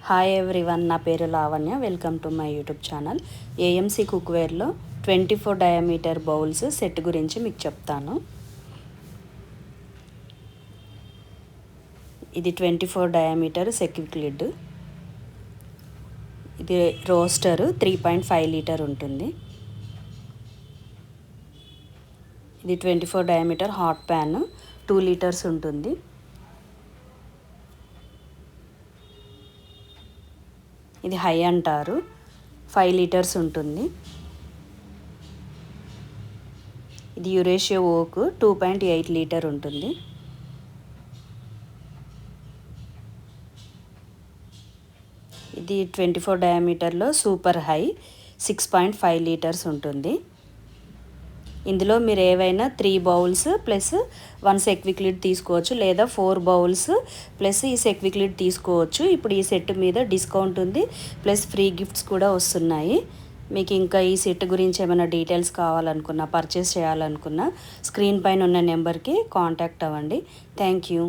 Hi everyone, నా పేరు Lavanya. Welcome to my YouTube channel. AMC కుక్వేర్లో 24 డయామీటర్ బౌల్స్ సెట్ గురించి మీకు చెప్తాను. ఇది 24 డయామీటర్ సెక్విక్ లిడ్. ఇది రోస్టర్ 3.5 లీటర్ ఉంటుంది. ఇది 24 డయామీటర్ హాట్ ప్యాన్ 2 లీటర్స్ ఉంటుంది. ఇది హై అంటారు, 5 లీటర్స్ ఉంటుంది. ఇది యురేషియా ఓక్ 2.8 లీటర్ ఉంటుంది. ఇది 24 డయామీటర్లో సూపర్ హై 6.5 లీటర్స్ ఉంటుంది. ఇందులో మీరు ఏవైనా 3 బౌల్స్ ప్లస్ 1 సెక్విక్ లిడ్ తీసుకోవచ్చు, లేదా 4 బౌల్స్ ప్లస్ ఈ సెక్విక్ లిడ్ తీసుకోవచ్చు. ఇప్పుడు ఈ సెట్ మీద డిస్కౌంట్ ఉంది, ప్లస్ ఫ్రీ గిఫ్ట్స్ కూడా వస్తున్నాయి. మీకు ఇంకా ఈ సెట్ గురించి ఏమైనా డీటెయిల్స్ కావాలనుకున్నా, పర్చేస్ చేయాలనుకున్నా స్క్రీన్ పైన ఉన్న నెంబర్కి కాంటాక్ట్ అవ్వండి. Thank you.